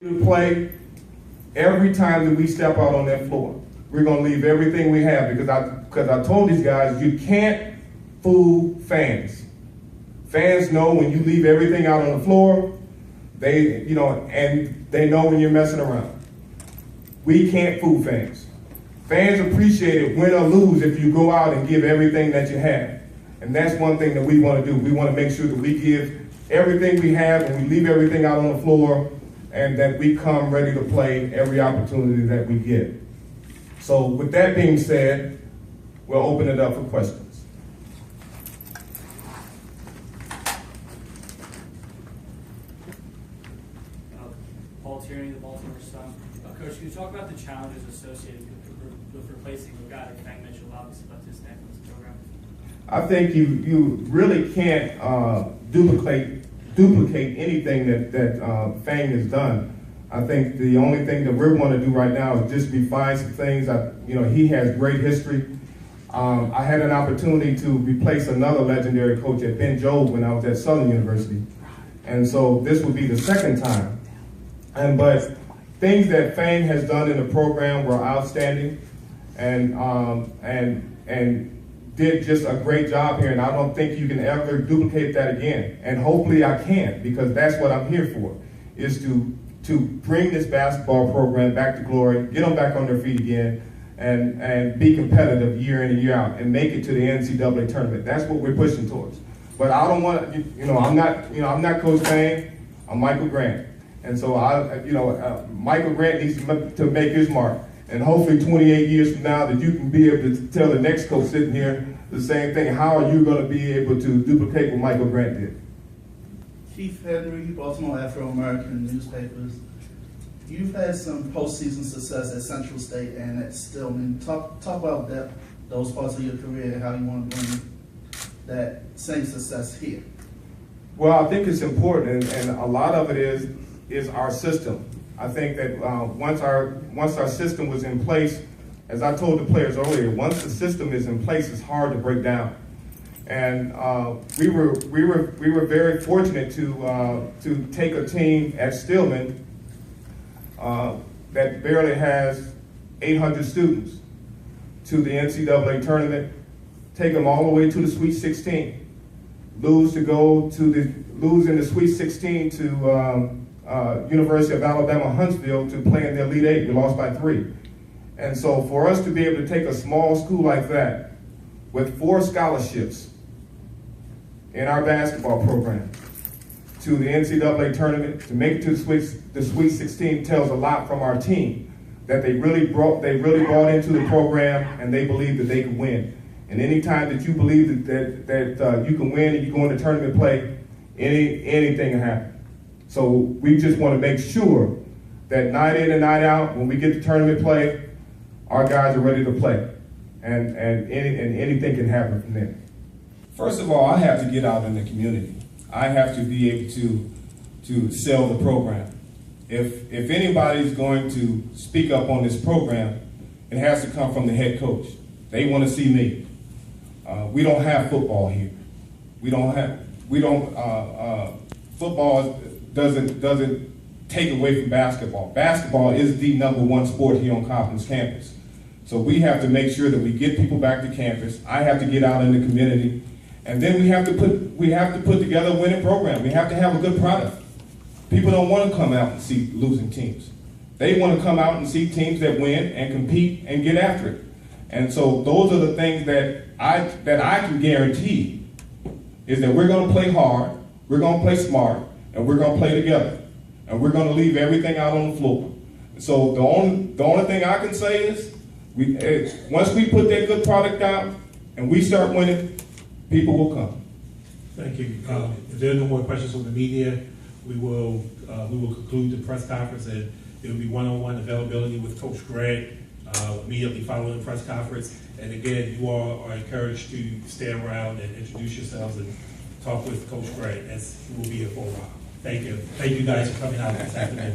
To play every time that we step out on that floor. We're going to leave everything we have because I told these guys you can't fool fans. Fans know when you leave everything out on the floor, and they know when you're messing around. We can't fool fans. Fans appreciate it, win or lose, if you go out and give everything that you have. And that's one thing that we want to do. We want to make sure that we give everything we have and we leave everything out on the floor, and that we come ready to play every opportunity that we get. So with that being said, we'll open it up for questions. Paul Tierney, the Baltimore Sun. Coach, can you talk about the challenges associated with replacing a guy like Fang Mitchell, obviously left his neck in this program? I think you really can't duplicate anything that Fang has done. I think the only thing that we're going to do right now is just refine some things. He has great history. I had an opportunity to replace another legendary coach at Ben Jobe when I was at Southern University, and so this would be the second time. But things that Fang has done in the program were outstanding, and did just a great job here, and I don't think you can ever duplicate that again. And hopefully I can, because that's what I'm here for, is to bring this basketball program back to glory, get them back on their feet again, and be competitive year in and year out, and make it to the NCAA tournament. That's what we're pushing towards. But I don't want to, I'm not Coach Fang, I'm Michael Grant. And so Michael Grant needs to make his mark. And hopefully 28 years from now that you can be able to tell the next coach sitting here the same thing. How are you going to be able to duplicate what Michael Grant did? Keith Henry, Baltimore Afro-American newspapers. You've had some postseason success at Central State and at Stillman. Talk about those parts of your career and how you want to bring that same success here. Well, I think it's important, and a lot of it is our system. I think that once our system was in place, as I told the players earlier, once the system is in place, it's hard to break down. And we were very fortunate to take a team at Stillman that barely has 800 students to the NCAA tournament, take them all the way to the Sweet 16, lose in the Sweet 16 to University of Alabama Huntsville to play in the Elite Eight. We lost by 3. And so for us to be able to take a small school like that with 4 scholarships in our basketball program to the NCAA tournament, to make it to the Sweet 16 tells a lot from our team, that they really brought into the program and they believe that they can win. And anytime that you believe that you can win and you go into tournament play, anything can happen. So we just want to make sure that night in and night out, when we get to tournament play, our guys are ready to play, and anything can happen from there. First of all, I have to get out in the community. I have to be able to sell the program. If anybody's going to speak up on this program, it has to come from the head coach. They want to see me. We don't have football here. Football doesn't take away from basketball. Basketball is the #1 sport here on Coppin's campus. So we have to make sure that we get people back to campus. I have to get out in the community, and then we have to put together a winning program. We have to have a good product. People don't want to come out and see losing teams. They want to come out and see teams that win and compete and get after it. And so those are the things that I can guarantee, is that we're going to play hard, we're going to play smart, and we're going to play together. And we're going to leave everything out on the floor. So the only thing I can say is, once we put that good product out and we start winning, people will come. Thank you. If there are no more questions from the media, we will conclude the press conference, and it will be one-on-one availability with Coach Grant immediately following the press conference. And again, you all are encouraged to stay around and introduce yourselves and talk with Coach Grant, as he will be here for a while. Thank you. Thank you guys for coming out this afternoon.